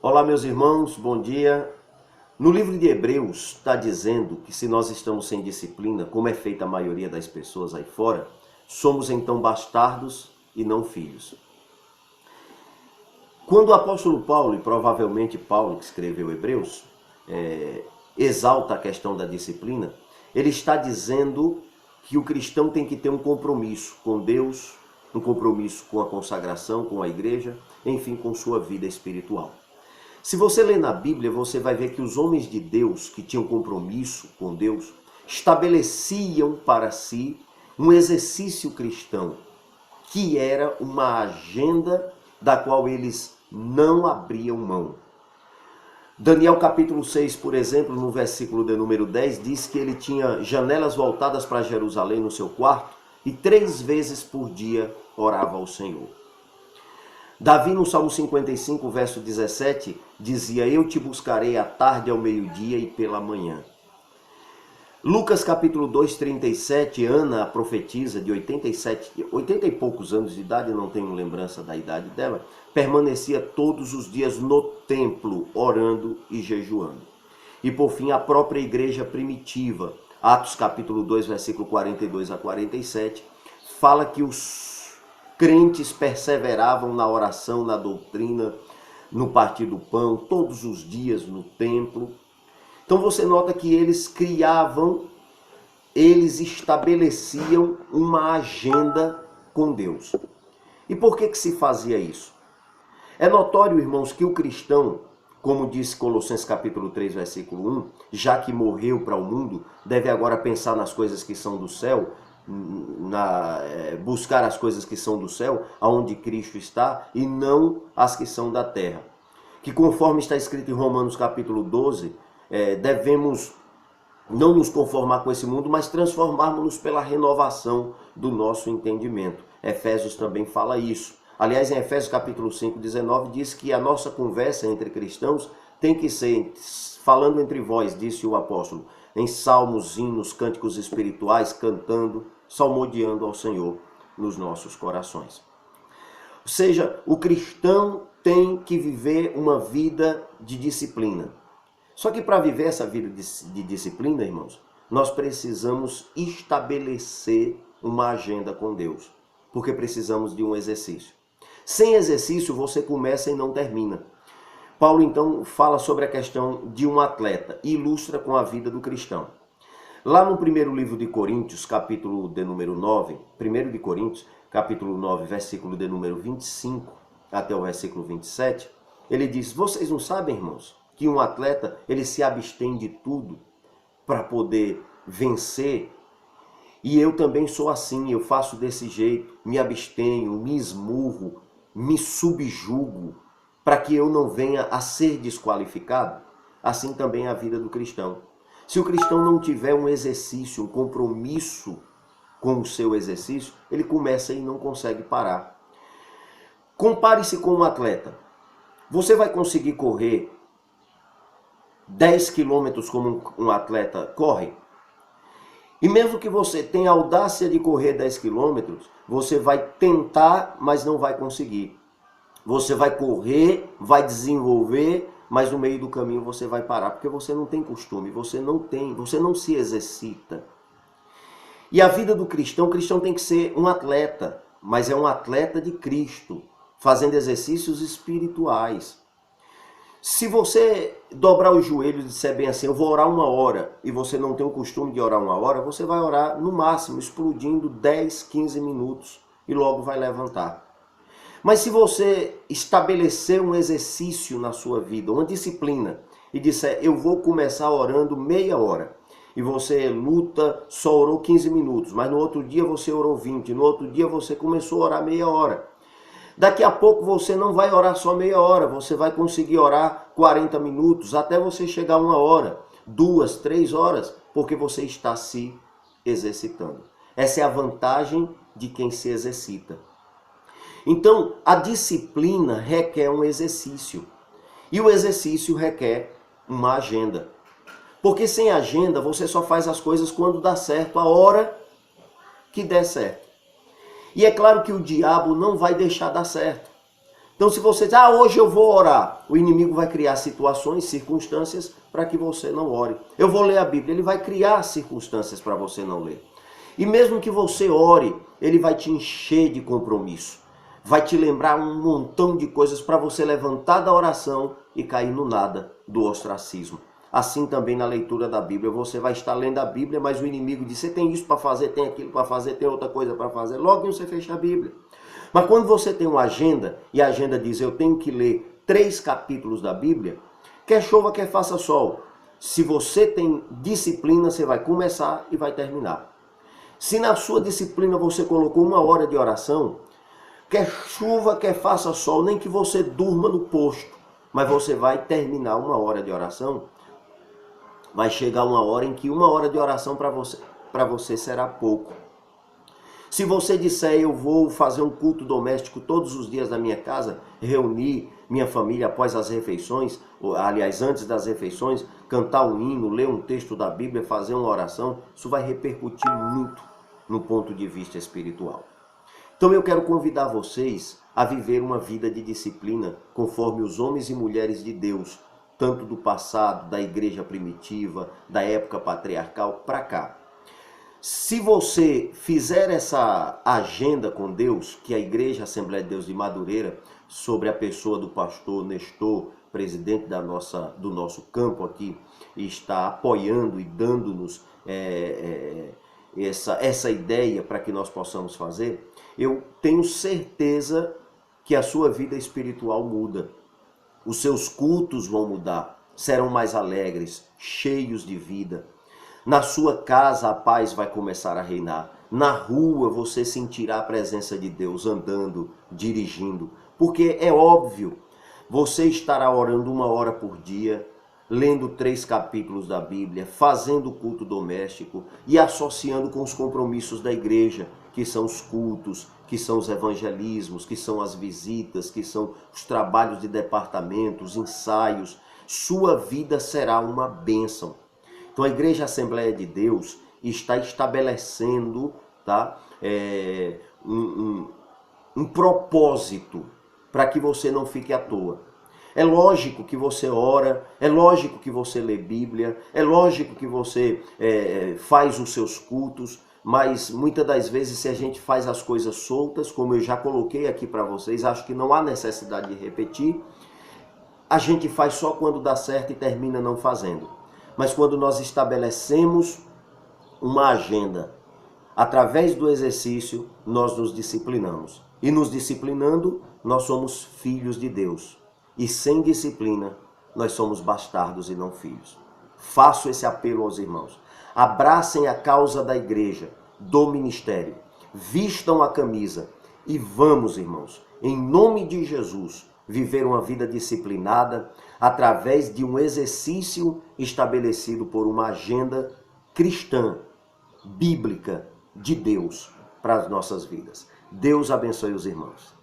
Olá, meus irmãos, bom dia. No livro de Hebreus está dizendo que se nós estamos sem disciplina, como é feita a maioria das pessoas aí fora, somos então bastardos e não filhos. Quando o apóstolo Paulo, e provavelmente Paulo que escreveu Hebreus, exalta a questão da disciplina, ele está dizendo que o cristão tem que ter um compromisso com Deus, um compromisso com a consagração, com a igreja, enfim, com sua vida espiritual. Se você ler na Bíblia, você vai ver que os homens de Deus que tinham compromisso com Deus estabeleciam para si um exercício cristão, que era uma agenda da qual eles não abriam mão. Daniel capítulo 6, por exemplo, no versículo de número 10, diz que ele tinha janelas voltadas para Jerusalém no seu quarto e 3 vezes por dia orava ao Senhor. Davi, no Salmo 55, verso 17, dizia: eu te buscarei à tarde, ao meio-dia e pela manhã. Lucas capítulo 2, 37, Ana, a profetisa de 80 e poucos anos de idade, não tenho lembrança da idade dela, permanecia todos os dias no templo, orando e jejuando. E por fim, a própria igreja primitiva, Atos capítulo 2, versículo 42 a 47, fala que os crentes perseveravam na oração, na doutrina, no partir do pão, todos os dias no templo. Então você nota que eles criavam, eles estabeleciam uma agenda com Deus. E por que se fazia isso? É notório, irmãos, que o cristão, como disse Colossenses capítulo 3, versículo 1, já que morreu para o mundo, deve agora pensar nas coisas que são do céu, buscar as coisas que são do céu, aonde Cristo está, e não as que são da terra. Que conforme está escrito em Romanos capítulo 12, devemos não nos conformar com esse mundo, mas transformarmos-nos pela renovação do nosso entendimento. Efésios também fala isso. Aliás, em Efésios capítulo 5, 19, diz que a nossa conversa entre cristãos tem que ser falando entre vós, disse o apóstolo, em salmos, hinos, cânticos espirituais, cantando, salmodiando ao Senhor nos nossos corações. Ou seja, o cristão tem que viver uma vida de disciplina. Só que para viver essa vida de disciplina, irmãos, nós precisamos estabelecer uma agenda com Deus, porque precisamos de um exercício. Sem exercício, você começa e não termina. Paulo, então, fala sobre a questão de um atleta e ilustra com a vida do cristão. Lá no primeiro livro de Coríntios, capítulo de número 9, 1 de Coríntios, capítulo 9, versículo de número 25 até o versículo 27, ele diz: vocês não sabem, irmãos, que um atleta, ele se abstém de tudo para poder vencer? E eu também sou assim, eu faço desse jeito, me abstenho, me esmurro, me subjugo, para que eu não venha a ser desqualificado. Assim também é a vida do cristão. Se o cristão não tiver um exercício, um compromisso com o seu exercício, ele começa e não consegue parar. Compare-se com um atleta. Você vai conseguir correr 10 quilômetros como um atleta corre? E mesmo que você tenha a audácia de correr 10 quilômetros, você vai tentar, mas não vai conseguir. Você vai correr, vai desenvolver, mas no meio do caminho você vai parar, porque você não tem costume, você não se exercita. E a vida do cristão, o cristão tem que ser um atleta, mas é um atleta de Cristo, fazendo exercícios espirituais. Se você dobrar os joelhos e disser bem assim, eu vou orar 1 hora, e você não tem o costume de orar 1 hora, você vai orar no máximo, explodindo 10, 15 minutos, e logo vai levantar. Mas se você estabelecer um exercício na sua vida, uma disciplina, e disser, eu vou começar orando meia hora, e você luta, só orou 15 minutos, mas no outro dia você orou 20, no outro dia você começou a orar meia hora. Daqui a pouco você não vai orar só meia hora, você vai conseguir orar 40 minutos, até você chegar a 1 hora, 2, 3 horas, porque você está se exercitando. Essa é a vantagem de quem se exercita. Então, a disciplina requer um exercício. E o exercício requer uma agenda. Porque sem agenda, você só faz as coisas quando dá certo, a hora que der certo. E é claro que o diabo não vai deixar dar certo. Então se você diz, hoje eu vou orar, o inimigo vai criar situações, circunstâncias para que você não ore. Eu vou ler a Bíblia, ele vai criar circunstâncias para você não ler. E mesmo que você ore, ele vai te encher de compromisso. Vai te lembrar um montão de coisas para você levantar da oração e cair no nada do ostracismo. Assim também na leitura da Bíblia, você vai estar lendo a Bíblia, mas o inimigo diz, você tem isso para fazer, tem aquilo para fazer, tem outra coisa para fazer. Logo você fecha a Bíblia. Mas quando você tem uma agenda, e a agenda diz, eu tenho que ler 3 capítulos da Bíblia, quer chova, quer faça sol. Se você tem disciplina, você vai começar e vai terminar. Se na sua disciplina você colocou 1 hora de oração, quer chuva, quer faça sol, nem que você durma no posto, mas você vai terminar 1 hora de oração, vai chegar uma hora em que 1 hora de oração para você será pouco. Se você disser, eu vou fazer um culto doméstico todos os dias na minha casa, reunir minha família após as refeições, aliás, antes das refeições, cantar um hino, ler um texto da Bíblia, fazer uma oração, isso vai repercutir muito no ponto de vista espiritual. Então eu quero convidar vocês a viver uma vida de disciplina conforme os homens e mulheres de Deus, tanto do passado, da igreja primitiva, da época patriarcal, para cá. Se você fizer essa agenda com Deus, que a Igreja Assembleia de Deus de Madureira, sobre a pessoa do pastor Nestor, presidente do nosso campo aqui, está apoiando e dando-nos essa ideia para que nós possamos fazer, eu tenho certeza que a sua vida espiritual muda. Os seus cultos vão mudar, serão mais alegres, cheios de vida. Na sua casa a paz vai começar a reinar. Na rua você sentirá a presença de Deus andando, dirigindo. Porque é óbvio, você estará orando 1 hora por dia, lendo 3 capítulos da Bíblia, fazendo culto doméstico e associando com os compromissos da igreja, que são os cultos, que são os evangelismos, que são as visitas, que são os trabalhos de departamento, os ensaios. Sua vida será uma bênção. Então a Igreja Assembleia de Deus está estabelecendo, um propósito para que você não fique à toa. É lógico que você ora, é lógico que você lê Bíblia, é lógico que você faz os seus cultos, mas muitas das vezes se a gente faz as coisas soltas, como eu já coloquei aqui para vocês, acho que não há necessidade de repetir, a gente faz só quando dá certo e termina não fazendo. Mas quando nós estabelecemos uma agenda, através do exercício, nós nos disciplinamos. E nos disciplinando, nós somos filhos de Deus. E sem disciplina, nós somos bastardos e não filhos. Faço esse apelo aos irmãos. Abracem a causa da igreja, do ministério. Vistam a camisa e vamos, irmãos, em nome de Jesus, viver uma vida disciplinada através de um exercício estabelecido por uma agenda cristã, bíblica, de Deus para as nossas vidas. Deus abençoe os irmãos.